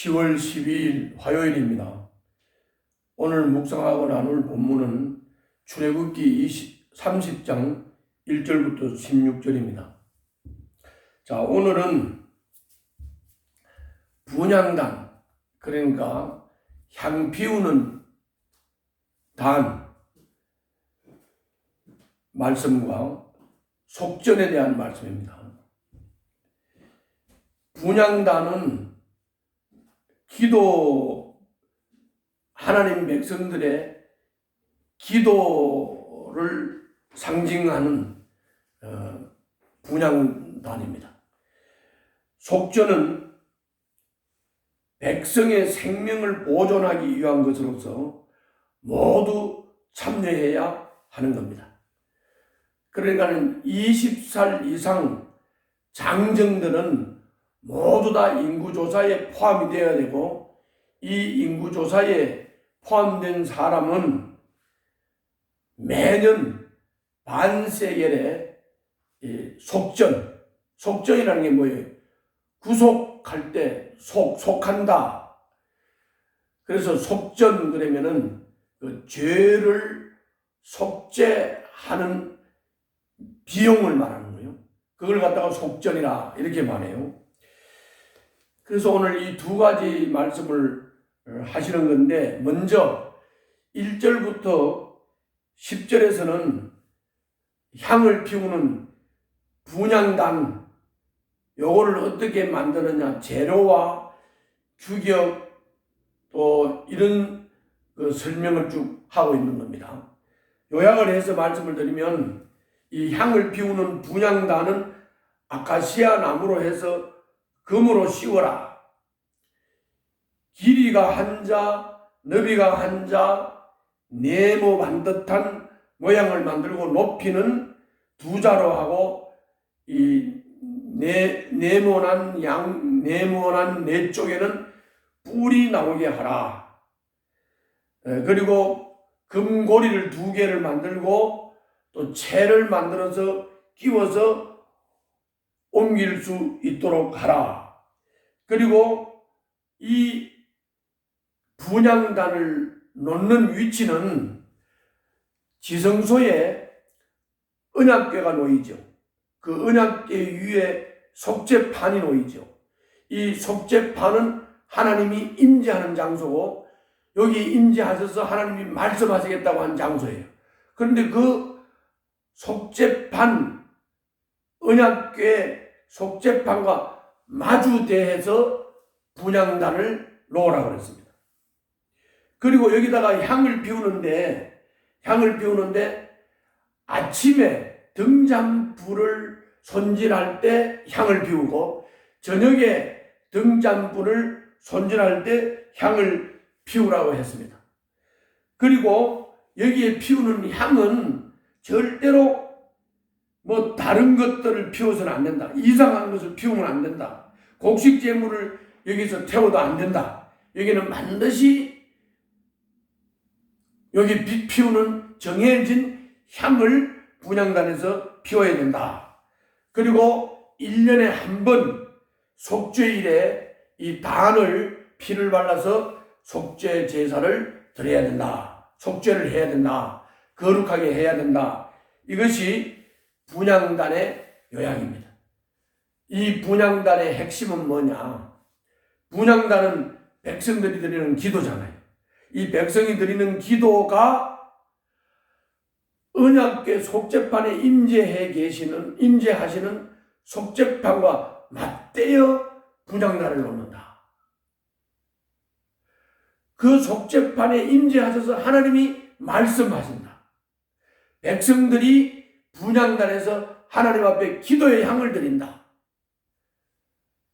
10월 12일 화요일입니다. 오늘 묵상하고 나눌 본문은 출애굽기 30장 1절부터 16절입니다. 자, 오늘은 분향단, 그러니까 향 피우는 단 말씀과 속전에 대한 말씀입니다. 분향단은 하나님 백성들의 기도를 상징하는 분향단입니다. 속전은 백성의 생명을 보존하기 위한 것으로서 모두 참여해야 하는 겁니다. 그러니까 20살 이상 장정들은 모두 다 인구조사에 포함이 되어야 되고, 이 인구조사에 포함된 사람은 매년 반세겔의 속전이라는 게 뭐예요? 구속할 때 속한다. 그래서 속전 그러면은 그 죄를 속죄하는 비용을 말하는 거예요. 그걸 갖다가 속전이라 이렇게 말해요. 그래서 오늘 이 두 가지 말씀을 하시는 건데, 먼저 1절부터 10절에서는 향을 피우는 분향단, 요거를 어떻게 만드느냐, 재료와 규격 또 이런 그 설명을 쭉 하고 있는 겁니다. 요약을 해서 말씀을 드리면, 이 향을 피우는 분향단은 아카시아 나무로 해서 금으로 씌워라. 길이가 한 자, 너비가 한 자, 네모 반듯한 모양을 만들고 높이는 두 자로 하고, 이 네모난 네 쪽에는 뿔이 나오게 하라. 그리고 금고리를 2개를 만들고 또 채를 만들어서 끼워서 옮길 수 있도록 하라. 그리고 이 분향단을 놓는 위치는 지성소에 언약궤가 놓이죠. 그 언약궤 위에 속죄판이 놓이죠. 이 속죄판은 하나님이 임재하는 장소고, 여기 임재하셔서 하나님이 말씀하시겠다고 한 장소예요. 그런데 그 속죄판, 언약궤 속죄판과 마주대해서 분향단을 놓으라고 그랬습니다. 그리고 여기다가 향을 피우는데 아침에 등잔불을 손질할 때 향을 피우고, 저녁에 등잔불을 손질할 때 향을 피우라고 했습니다. 그리고 여기에 피우는 향은 절대로 다른 것들을 피워서는 안 된다. 이상한 것을 피우면 안 된다. 곡식 제물을 여기서 태워도 안 된다. 여기는 반드시 여기 피우는 정해진 향을 분향단에서 피워야 된다. 그리고 1년에 한 번 속죄일에 이 단을 피를 발라서 속죄 제사를 드려야 된다. 속죄를 해야 된다. 거룩하게 해야 된다. 이것이 분향단의 요약입니다. 이 분향단의 핵심은 뭐냐? 분향단은 백성들이 드리는 기도잖아요. 이 백성이 드리는 기도가 언약궤 속죄판에 임재하시는 속죄판과 맞대어 분향단을 놓는다. 그 속죄판에 임재하셔서 하나님이 말씀하신다. 백성들이 분향단에서 하나님 앞에 기도의 향을 드린다.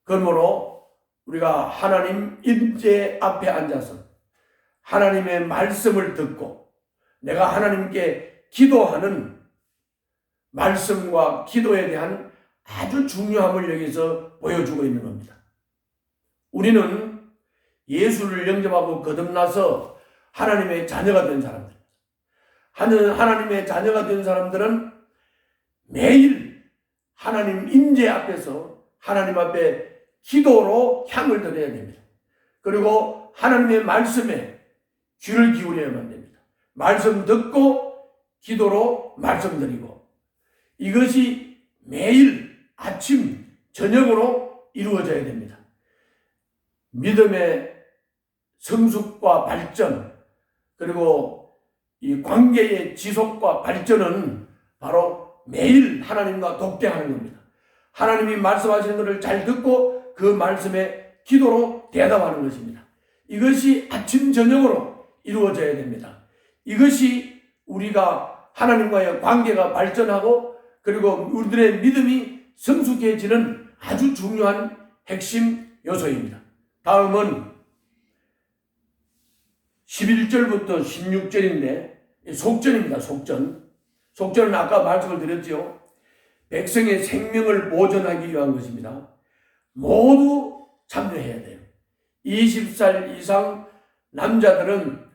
그러므로 우리가 하나님 임재 앞에 앉아서 하나님의 말씀을 듣고 내가 하나님께 기도하는 말씀과 기도에 대한 아주 중요함을 여기서 보여주고 있는 겁니다. 우리는 예수를 영접하고 거듭나서 하나님의 자녀가 된 사람들, 하나님의 자녀가 된 사람들은 매일 하나님 임재 앞에서 하나님 앞에 기도로 향을 드려야 됩니다. 그리고 하나님의 말씀에 귀를 기울여야만 됩니다. 말씀 듣고 기도로 말씀드리고, 이것이 매일 아침 저녁으로 이루어져야 됩니다. 믿음의 성숙과 발전, 그리고 이 관계의 지속과 발전은 바로 매일 하나님과 독대하는 겁니다. 하나님이 말씀하시는 것을 잘 듣고 그 말씀에 기도로 대답하는 것입니다. 이것이 아침 저녁으로 이루어져야 됩니다. 이것이 우리가 하나님과의 관계가 발전하고 그리고 우리들의 믿음이 성숙해지는 아주 중요한 핵심 요소입니다. 다음은 11절부터 16절인데 속전입니다. 속전은 아까 말씀을 드렸죠. 백성의 생명을 보존하기 위한 것입니다. 모두 참여해야 돼요. 20살 이상 남자들은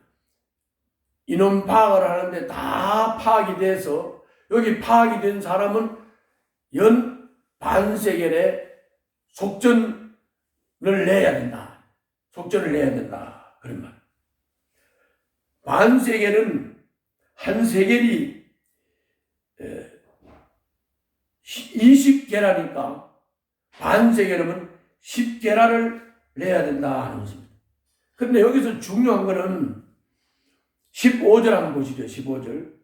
인원 파악을 하는데 다 파악이 돼서, 여기 파악이 된 사람은 연 반세겔의 속전을 내야 된다. 속전을 내야 된다. 그런 말. 반세겔은 한 세겔이 20게라니까 반세겔이면 10게라를 내야 된다 하는 것입니다. 그런데 여기서 중요한 것은 15절 한번 보시죠. 15절.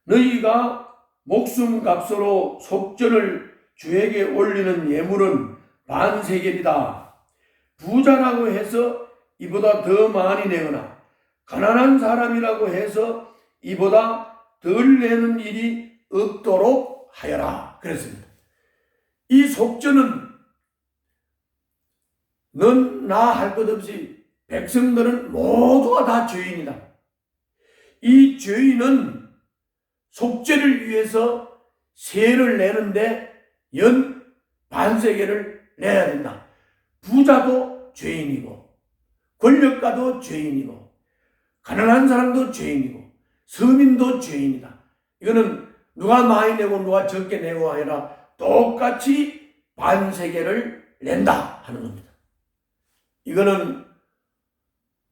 너희가 목숨값으로 속전을 주에게 올리는 예물은 반세겔이다. 부자라고 해서 이보다 더 많이 내거나 가난한 사람이라고 해서 이보다 덜 내는 일이 없도록 하여라. 그랬습니다. 이 속전은 넌 나 할 것 없이 백성들은 모두가 다 죄인이다. 이 죄인은 속죄를 위해서 세를 내는데 연 반세겔을 내야 된다. 부자도 죄인이고 권력가도 죄인이고 가난한 사람도 죄인이고 서민도 죄인이다. 이거는 누가 많이 내고 누가 적게 내고 아니라 똑같이 반세겔을 낸다 하는 겁니다. 이거는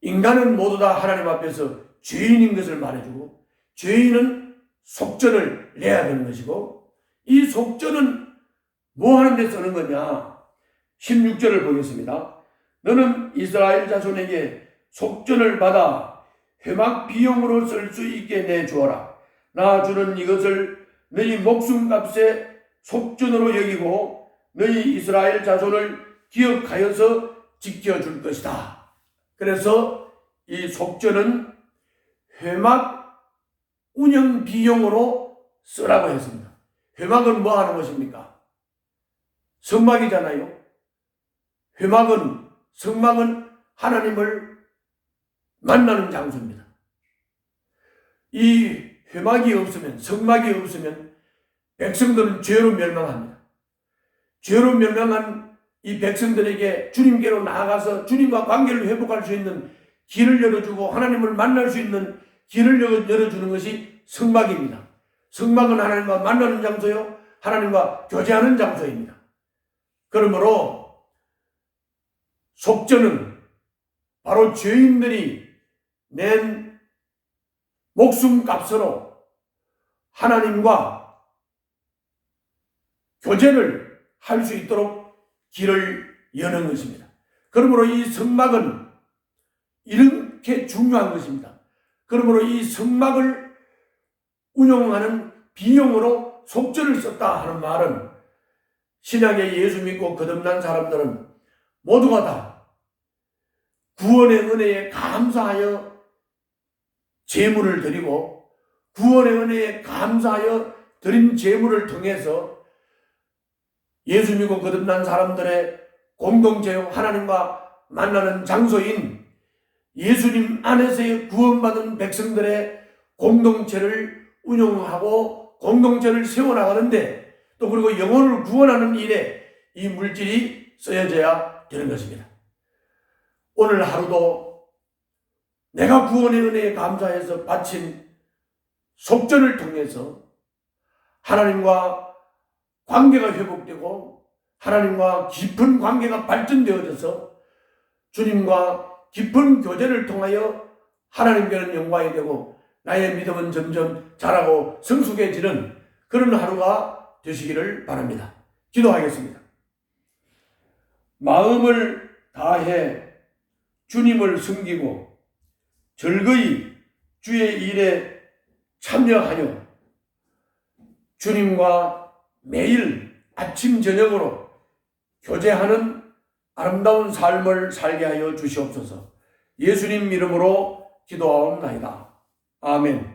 인간은 모두 다 하나님 앞에서 죄인인 것을 말해주고 죄인은 속전을 내야 되는 것이고, 이 속전은 뭐 하는 데 쓰는 거냐? 16절을 보겠습니다. 너는 이스라엘 자손에게 속전을 받아 회막 비용으로 쓸 수 있게 내주어라. 나 주는 이것을 너희 목숨값의 속전으로 여기고 너희 이스라엘 자손을 기억하여서 지켜줄 것이다. 그래서 이 속전은 회막 운영 비용으로 쓰라고 했습니다. 회막은 뭐 하는 것입니까? 성막이잖아요. 성막은 하나님을 만나는 장소입니다. 이 회막이 없으면, 성막이 없으면 백성들은 죄로 멸망합니다. 죄로 멸망한 이 백성들에게 주님께로 나아가서 주님과 관계를 회복할 수 있는 길을 열어주고 하나님을 만날 수 있는 길을 열어주는 것이 성막입니다. 성막은 하나님과 만나는 장소요, 하나님과 교제하는 장소입니다. 그러므로 속전은 바로 죄인들이 낸 목숨값으로 하나님과 교제를 할 수 있도록 길을 여는 것입니다. 그러므로 이 성막은 이렇게 중요한 것입니다. 그러므로 이 성막을 운영하는 비용으로 속전을 썼다 하는 말은 신약에 예수 믿고 거듭난 사람들은 모두가 다 구원의 은혜에 감사하여 제물을 드리고 구원의 은혜에 감사하여 드린 제물을 통해서 예수 믿고 거듭난 사람들의 공동체요, 하나님과 만나는 장소인 예수님 안에서의 구원받은 백성들의 공동체를 운영하고 공동체를 세워나가는데, 또 그리고 영혼을 구원하는 일에 이 물질이 쓰여져야 되는 것입니다. 오늘 하루도 내가 구원의 은혜에 감사해서 바친 속전을 통해서 하나님과 관계가 회복되고 하나님과 깊은 관계가 발전되어져서 주님과 깊은 교제를 통하여 하나님께는 영광이 되고 나의 믿음은 점점 자라고 성숙해지는 그런 하루가 되시기를 바랍니다. 기도하겠습니다. 마음을 다해 주님을 섬기고 즐거이 주의 일에 참여하여 주님과 매일 아침 저녁으로 교제하는 아름다운 삶을 살게 하여 주시옵소서. 예수님 이름으로 기도하옵나이다. 아멘.